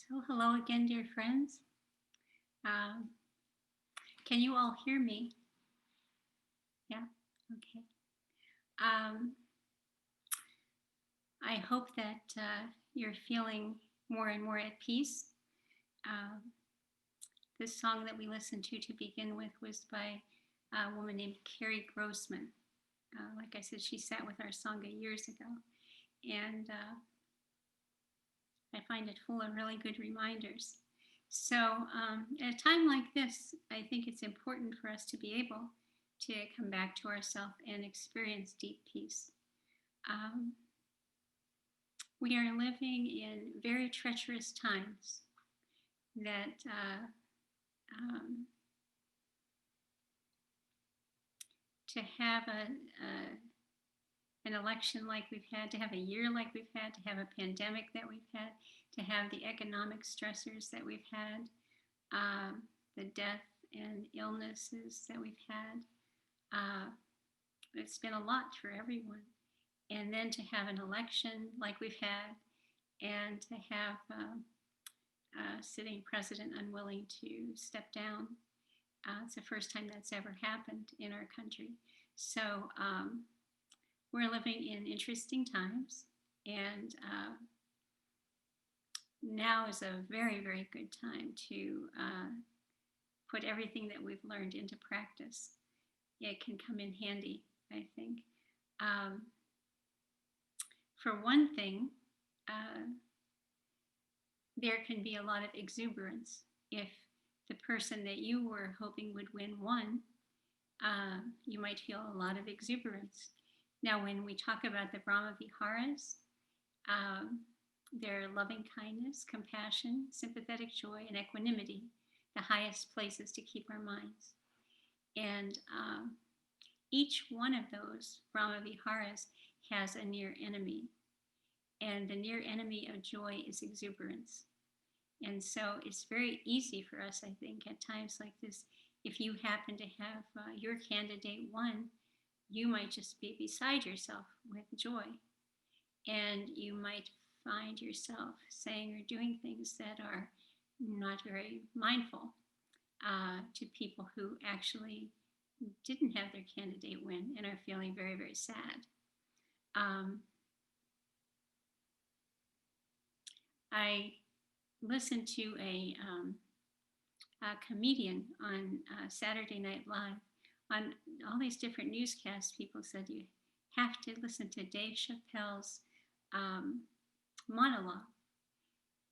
So, hello again, dear friends. Um, can you all hear me? Yeah, okay. Um, I hope that you're feeling more and more at peace. Um, this song that we listened to begin with was by a woman named Carrie Grossman. Like I said, she sat with our Sangha years ago, and I find it full of really good reminders. So, at a time like this, I think it's important for us to be able to come back to ourselves and experience deep peace. Um, we are living in very treacherous times that um, to have an election like we've had, to have a year like we've had, to have a pandemic that we've had, to have the economic stressors that we've had, the death and illnesses that we've had. It's been a lot for everyone. And then to have an election like we've had, and to have a sitting president unwilling to step down. It's the first time that's ever happened in our country. So we're living in interesting times, and now is a very, very good time to put everything that we've learned into practice. It can come in handy, I think. Um, for one thing, there can be a lot of exuberance if the person that you were hoping would win won. You might feel a lot of exuberance. Now, when we talk about the Brahma Viharas, their loving kindness, compassion, sympathetic joy, and equanimity, the highest places to keep our minds. And each one of those Brahma Viharas has a near enemy. And the near enemy of joy is exuberance. And so it's very easy for us, I think, at times like this, if you happen to have your candidate won, you might just be beside yourself with joy. And you might find yourself saying or doing things that are not very mindful to people who actually didn't have their candidate win and are feeling very, very sad. I listened to a comedian on Saturday Night Live. On all these different newscasts, people said you have to listen to Dave Chappelle's monologue.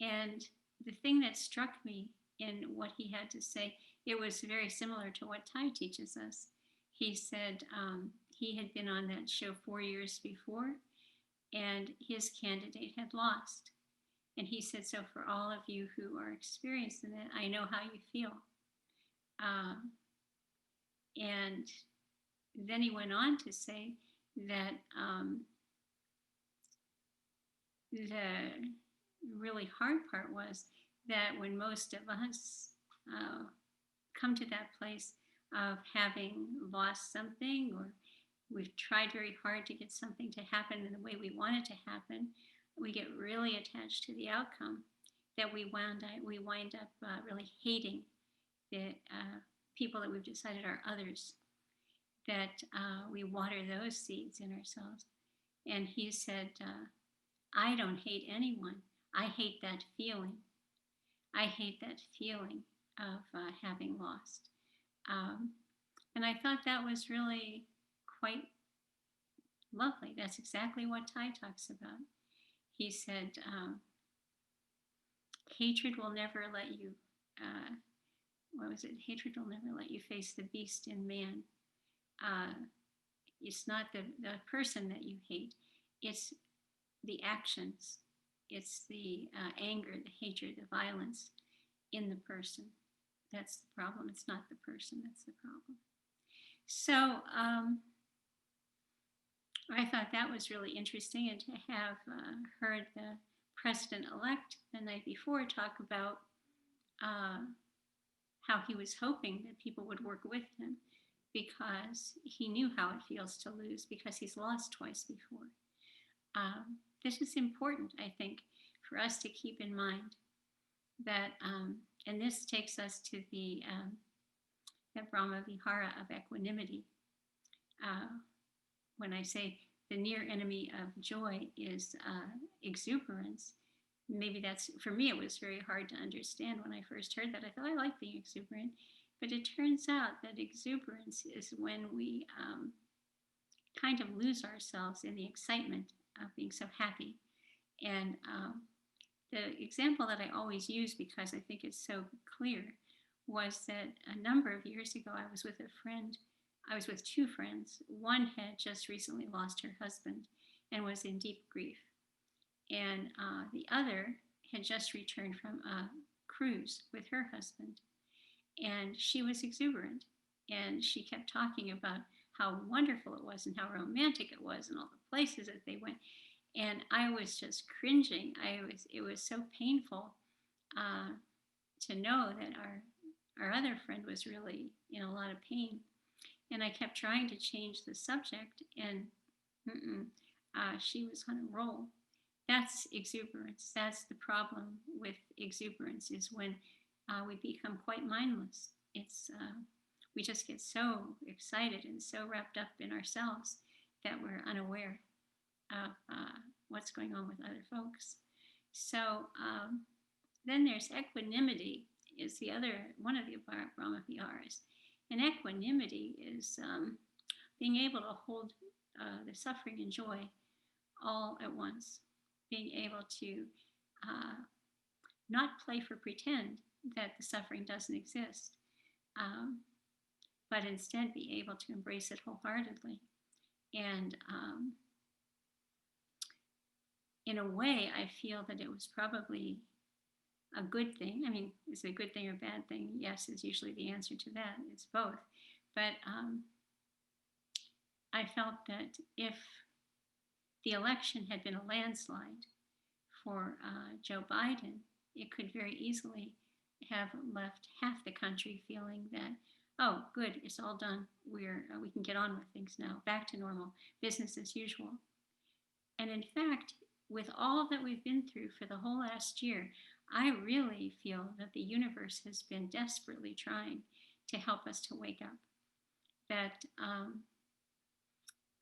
And the thing that struck me in what he had to say, it was very similar to what Tais teaches us. He said he had been on that show 4 years before, and his candidate had lost. And he said, so for all of you who are experiencing it, I know how you feel. And then he went on to say that the really hard part was that when most of us come to that place of having lost something, or we've tried very hard to get something to happen in the way we want it to happen, we get really attached to the outcome, that we wind up really hating the people that we've decided are others, that we water those seeds in ourselves. And he said, I don't hate anyone. I hate that feeling. I hate that feeling of having lost. And I thought that was really quite lovely. That's exactly what Tais talks about. He said, hatred will never let you, Hatred will never let you face the beast in man. It's not the person that you hate, it's the actions, it's the anger, the hatred, the violence in the person. That's the problem. It's not the person, that's the problem. So I thought that was really interesting, and to have heard the president-elect the night before talk about how he was hoping that people would work with him, because he knew how it feels to lose, because he's lost twice before. This is important, I think, for us to keep in mind. that, and this takes us to the Brahma Vihara of equanimity. Uh, when I say the near enemy of joy is exuberance, maybe that's, for me, it was very hard to understand when I first heard that. I thought, I like being exuberant. But it turns out that exuberance is when we kind of lose ourselves in the excitement of being so happy. And the example that I always use, because I think it's so clear, was that a number of years ago, I was with a friend. I was with two friends. One had just recently lost her husband and was in deep grief. And the other had just returned from a cruise with her husband. And she was exuberant. And she kept talking about how wonderful it was and how romantic it was and all the places that they went. And I was just cringing. It was so painful uh, to know that our other friend was really in a lot of pain. And I kept trying to change the subject, and she was on a roll. That's exuberance. That's the problem with exuberance, is when we become quite mindless. It's we just get so excited and so wrapped up in ourselves that we're unaware of what's going on with other folks. So then there's equanimity, is the other one of the Brahma Viharas. And equanimity is being able to hold the suffering and joy all at once, being able to not play for pretend that the suffering doesn't exist, but instead be able to embrace it wholeheartedly. And in a way, I feel that it was probably a good thing. I mean, is it a good thing or a bad thing? Yes, is usually the answer to that. It's both. But I felt that if the election had been a landslide for Joe Biden, it could very easily have left half the country feeling that, oh, good, it's all done. We can get on with things now, back to normal, business as usual. And in fact, with all that we've been through for the whole last year, I really feel that the universe has been desperately trying to help us to wake up. That,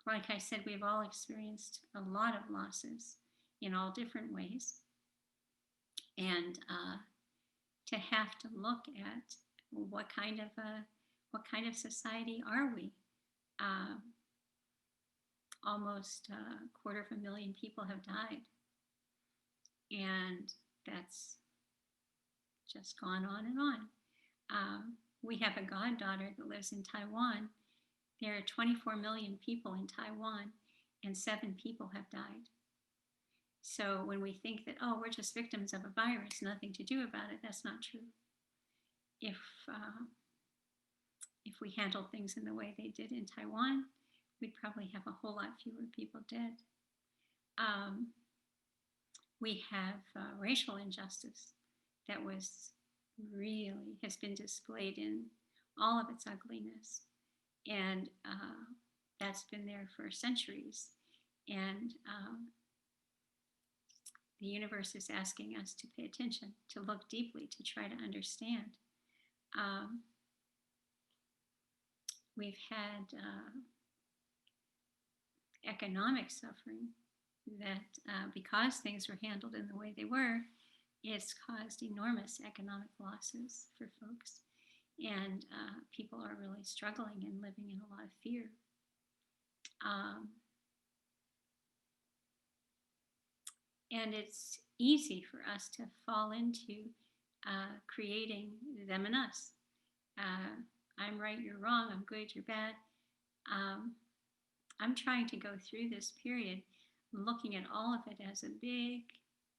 like I said, we've all experienced a lot of losses in all different ways. And to have to look at what kind of society are we? Almost a 250,000 people have died, and that's just gone on and on. We have a goddaughter that lives in Taiwan. There are 24 million people in Taiwan, and 7 people have died. So when we think that, oh, we're just victims of a virus, nothing to do about it, that's not true. If we handled things in the way they did in Taiwan, we'd probably have a whole lot fewer people dead. We have racial injustice that has been displayed in all of its ugliness. And that's been there for centuries. And the universe is asking us to pay attention, to look deeply, to try to understand. We've had economic suffering that, because things were handled in the way they were, it's caused enormous economic losses for folks. And people are really struggling and living in a lot of fear. And it's easy for us to fall into creating them and us. I'm right, you're wrong, I'm good, you're bad. I'm trying to go through this period looking at all of it as a big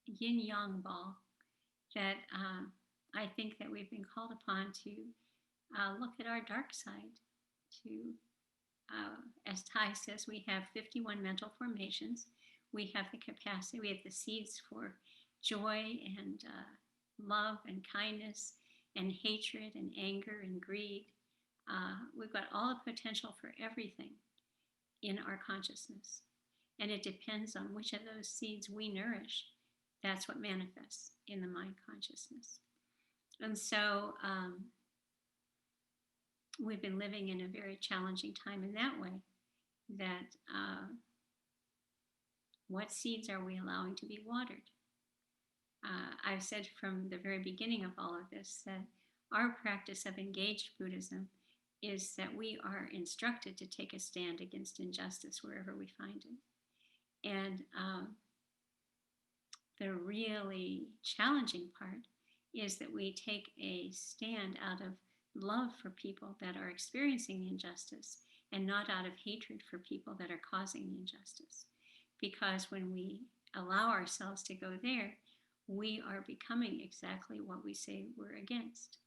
yin-yang ball that I think that we've been called upon to look at our dark side, to, as Tais says, we have 51 mental formations. We have the capacity, we have the seeds for joy and love and kindness and hatred and anger and greed. We've got all the potential for everything in our consciousness. And it depends on which of those seeds we nourish. That's what manifests in the mind consciousness. And so we've been living in a very challenging time in that way, that what seeds are we allowing to be watered? I've said from the very beginning of all of this that our practice of engaged Buddhism is that we are instructed to take a stand against injustice wherever we find it. And the really challenging part is that we take a stand out of love for people that are experiencing the injustice and not out of hatred for people that are causing the injustice. Because when we allow ourselves to go there, we are becoming exactly what we say we're against.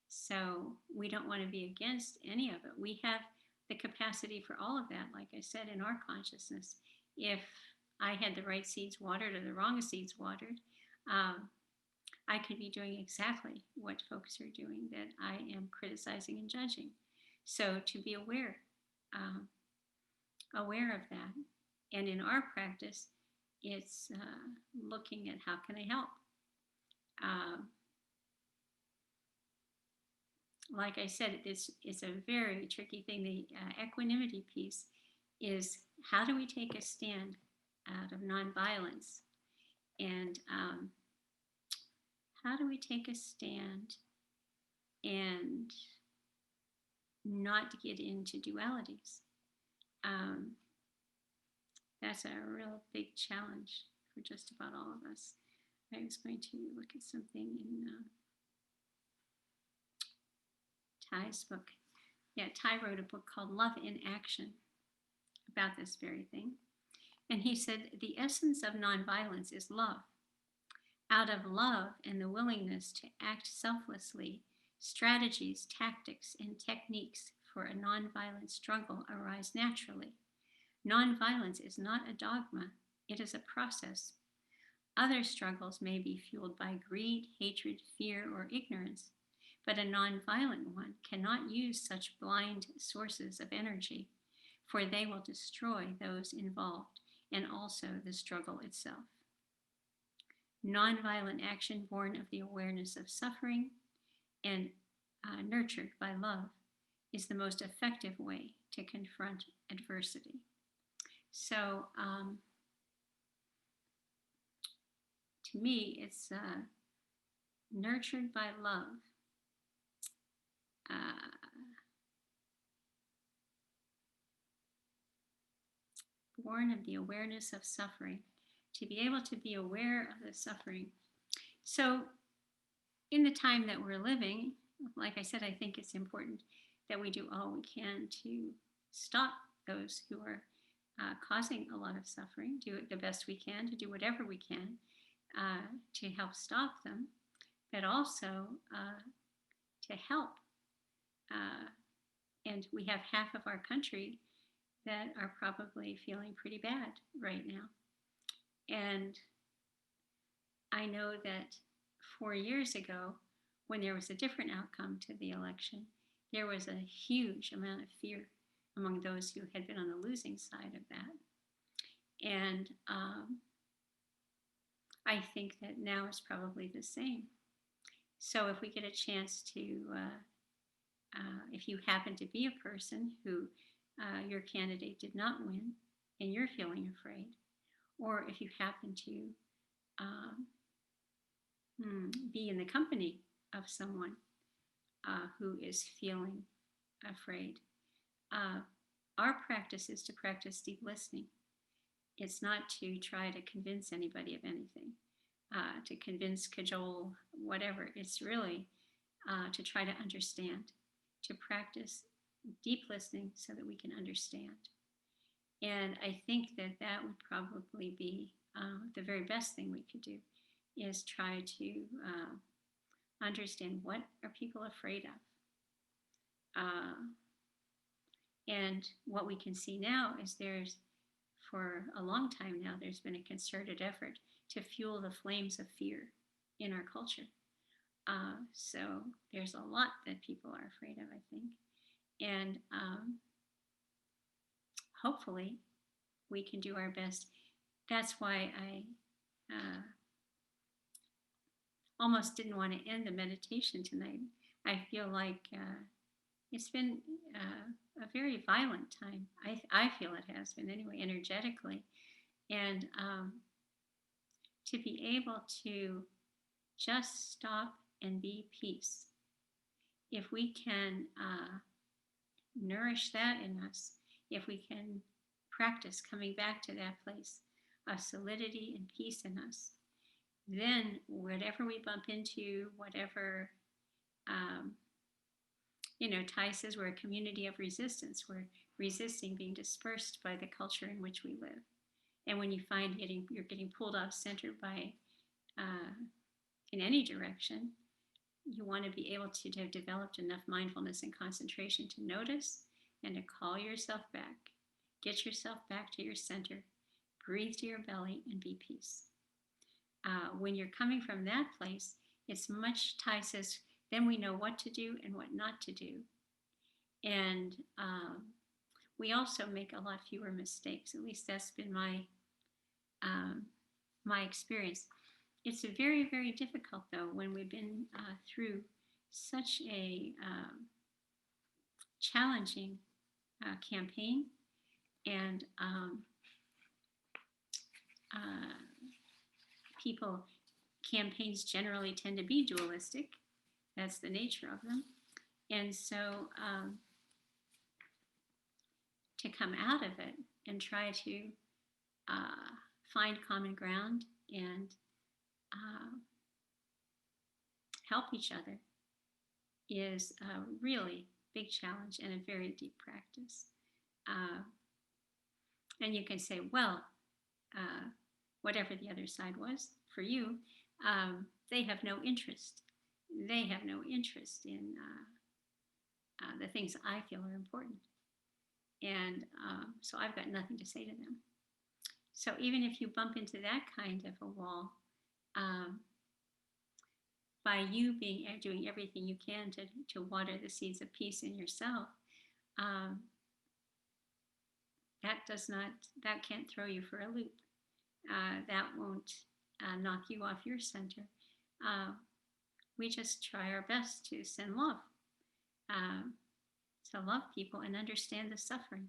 So we don't want to be against any of it. We have the capacity for all of that, like I said, in our consciousness. If I had the right seeds watered or the wrong seeds watered, I could be doing exactly what folks are doing that I am criticizing and judging. So to be um, aware of that. And in our practice, it's looking at how can I help. Uh, like I said, it's a very tricky thing. The equanimity piece is how do we take a stand out of nonviolence, and how do we take a stand and not get into dualities? Um, that's a real big challenge for just about all of us. I was going to look at something in Tais' book. Yeah, Tai wrote a book called Love in Action about this very thing. And he said, the essence of nonviolence is love. Out of love and the willingness to act selflessly, strategies, tactics, and techniques for a nonviolent struggle arise naturally. Nonviolence is not a dogma, it is a process. Other struggles may be fueled by greed, hatred, fear, or ignorance, but a nonviolent one cannot use such blind sources of energy, for they will destroy those involved and also the struggle itself. Nonviolent action born of the awareness of suffering and nurtured by love is the most effective way to confront adversity. So, to me, it's nurtured by love, uh, born of the awareness of suffering, to be able to be aware of the suffering. So, in the time that we're living, like I said, I think it's important that we do all we can to stop those who are causing a lot of suffering, do it the best we can, to do whatever we can to help stop them, but also to help. And we have half of our country that are probably feeling pretty bad right now. And I know that 4 years ago, when there was a different outcome to the election, there was a huge amount of fear among those who had been on the losing side of that. And I think that now is probably the same. So if we get a chance to, if you happen to be a person who your candidate did not win and you're feeling afraid, or if you happen to be in the company of someone who is feeling afraid, our practice is to practice deep listening. It's not to try to convince anybody of anything, to convince, cajole, whatever. It's really to try to understand, to practice deep listening so that we can understand. And I think that that would probably be the very best thing we could do, is try to understand what are people afraid of. And what we can see now is for a long time now, there's been a concerted effort to fuel the flames of fear in our culture. So there's a lot that people are afraid of, I think. And hopefully we can do our best. That's why almost didn't want to end the meditation tonight. I feel like it's been a very violent time. I feel it has been anyway, energetically. And to be able to just stop and be peace. If we can nourish that in us, if we can practice coming back to that place of solidity and peace in us, then whatever we bump into, whatever, um, Tais says we're a community of resistance. We're resisting being dispersed by the culture in which we live. And when you find you're getting pulled off center by in any direction, you want to be able to have developed enough mindfulness and concentration to notice and to call yourself back. Get yourself back to your center. Breathe to your belly and be peace. When you're coming from that place, it's much, Tais says, then we know what to do and what not to do. And we also make a lot fewer mistakes. At least that's been my experience. It's very, very difficult, though, when we've been through such a challenging campaign, and campaigns generally tend to be dualistic. That's the nature of them. And so to come out of it and try to find common ground and help each other is a really big challenge and a very deep practice. And you can say, well, whatever the other side was for you, they have no interest. They have no interest in the things I feel are important. And so I've got nothing to say to them. So even if you bump into that kind of a wall, by you doing everything you can to water the seeds of peace in yourself, that can't throw you for a loop. That won't knock you off your center. We just try our best to send love, to love people and understand the suffering.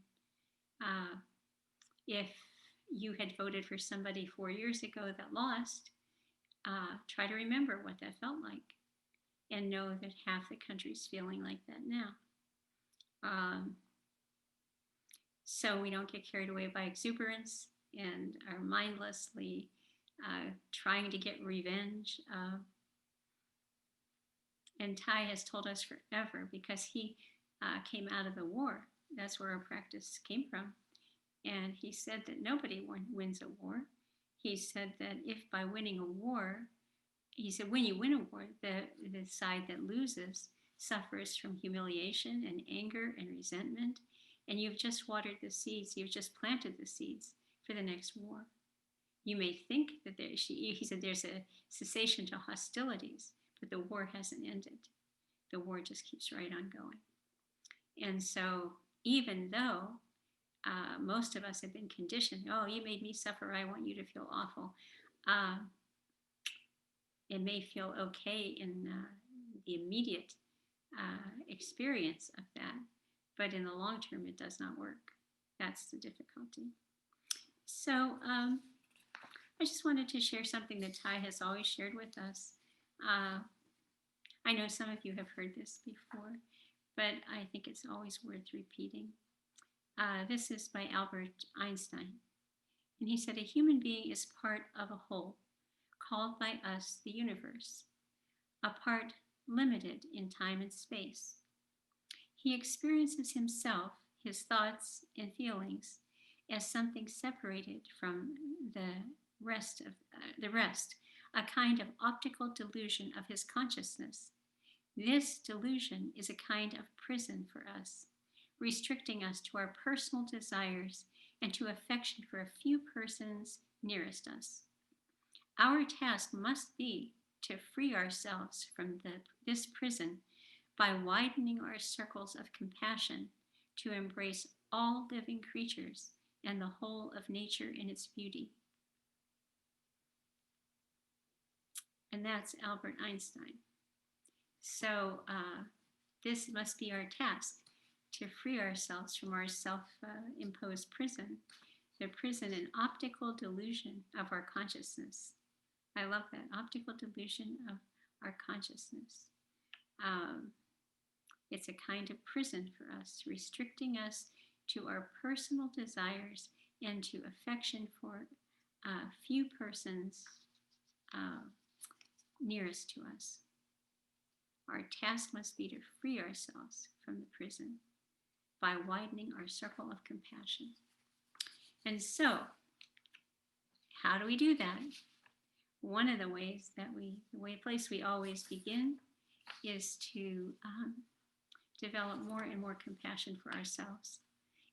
If you had voted for somebody 4 years ago that lost, try to remember what that felt like and know that half the country's feeling like that now. So we don't get carried away by exuberance and are mindlessly trying to get revenge. And Tai has told us forever, because he came out of the war. That's where our practice came from. And he said that nobody wins a war. He said that if by winning a war, he said when you win a war, the side that loses suffers from humiliation and anger and resentment. And you've just watered the seeds. You've just planted the seeds for the next war. You may think that he said there's a cessation to hostilities, but the war hasn't ended. The war just keeps right on going. And so even though most of us have been conditioned, oh, you made me suffer, I want you to feel awful. It may feel okay in the immediate experience of that, but in the long term, it does not work. That's the difficulty. So I just wanted to share something that Tai has always shared with us. I know some of you have heard this before, but I think it's always worth repeating. This is by Albert Einstein. And he said, a human being is part of a whole, called by us the universe, a part limited in time and space. He experiences himself, his thoughts and feelings, as something separated from the rest, a kind of optical delusion of his consciousness. This delusion is a kind of prison for us, restricting us to our personal desires and to affection for a few persons nearest us. Our task must be to free ourselves from this prison by widening our circles of compassion to embrace all living creatures and the whole of nature in its beauty. and that's Albert Einstein. So this must be our task, to free ourselves from our self-imposed prison, the prison and optical delusion of our consciousness. I love that, optical delusion of our consciousness. It's a kind of prison for us, restricting us to our personal desires and to affection for a few persons nearest to us. Our task must be to free ourselves from the prison by widening our circle of compassion. And so, how do we do that? One of the ways that the place we always begin is to develop more and more compassion for ourselves.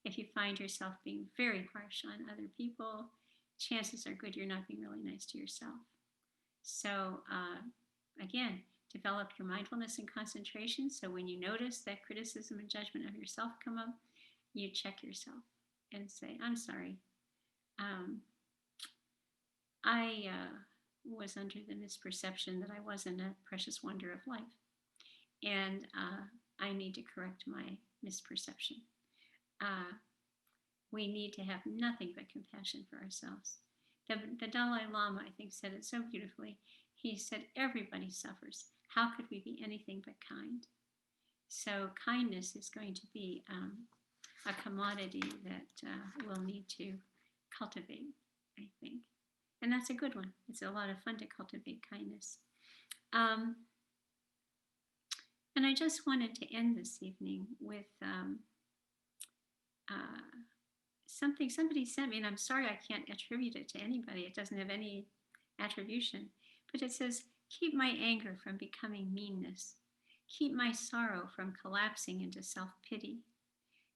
If you find yourself being very harsh on other people, chances are good you're not being really nice to yourself. So again, develop your mindfulness and concentration. So when you notice that criticism and judgment of yourself come up, you check yourself and say, I'm sorry. I was under the misperception that I wasn't a precious wonder of life. And I need to correct my misperception. We need to have nothing but compassion for ourselves. The Dalai Lama, I think, said it so beautifully. He said, everybody suffers. How could we be anything but kind? So kindness is going to be a commodity that we'll need to cultivate, I think. And that's a good one. It's a lot of fun to cultivate kindness. And I just wanted to end this evening with something somebody sent me, and I'm sorry I can't attribute it to anybody. It doesn't have any attribution. But it says, keep my anger from becoming meanness. Keep my sorrow from collapsing into self-pity.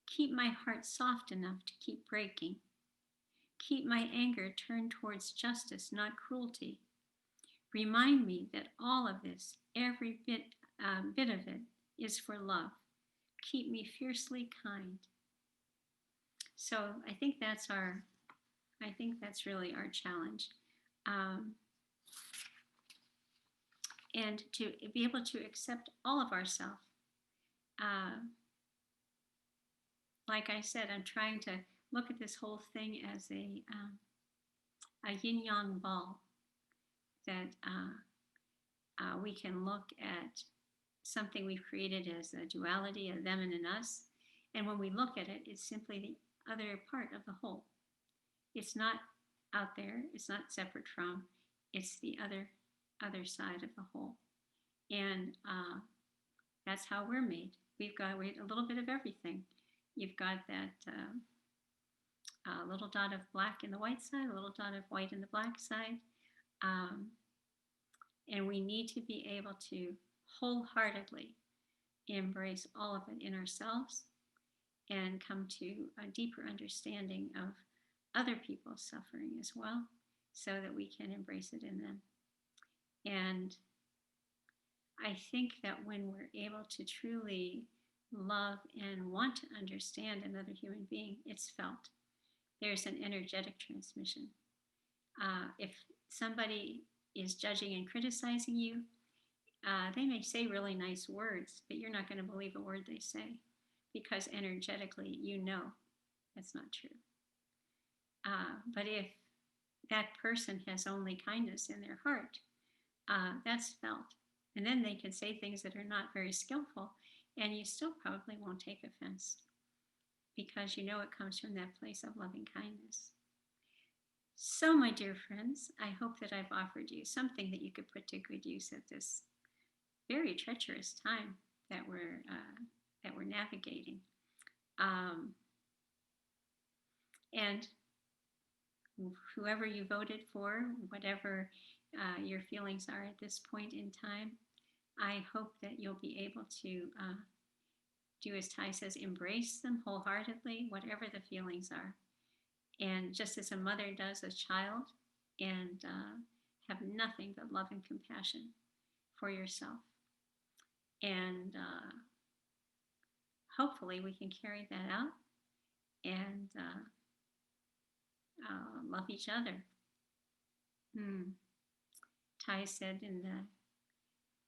Keep my heart soft enough to keep breaking. Keep my anger turned towards justice, not cruelty. Remind me that all of this, every bit of it, is for love. Keep me fiercely kind. So I think that's really our challenge. And to be able to accept all of ourselves. Like I said, I'm trying to look at this whole thing as a yin-yang ball, that we can look at something we've created as a duality, a them and an us. And when we look at it, it's simply the other part of the whole. It's not out there. It's not separate from. It's the other side of the whole. And that's how we're made. We've got a little bit of everything. You've got that little dot of black in the white side, a little dot of white in the black side. And we need to be able to wholeheartedly embrace all of it in ourselves and come to a deeper understanding of other people's suffering as well, so that we can embrace it in them. And I think that when we're able to truly love and want to understand another human being, it's felt. There's an energetic transmission. If somebody is judging and criticizing you, they may say really nice words, but you're not going to believe a word they say, because energetically you know that's not true. But if that person has only kindness in their heart, that's felt. And then they can say things that are not very skillful, and you still probably won't take offense, because you know it comes from that place of loving kindness. So, my dear friends, I hope that I've offered you something that you could put to good use at this very treacherous time that we're navigating. And whoever you voted for, whatever your feelings are at this point in time, I hope that you'll be able to do as Tais says, embrace them wholeheartedly, whatever the feelings are. And just as a mother does a child, and have nothing but love and compassion for yourself. And hopefully we can carry that out and love each other. Tais said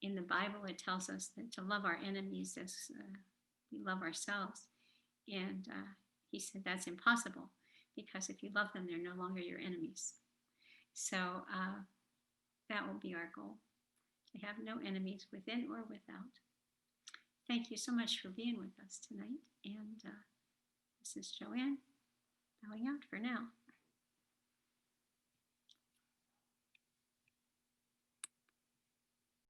in the Bible, it tells us that to love our enemies as we love ourselves. And he said that's impossible because if you love them, they're no longer your enemies. So that will be our goal, to have no enemies within or without. Thank you so much for being with us tonight. And this is Joanne, bowing out for now.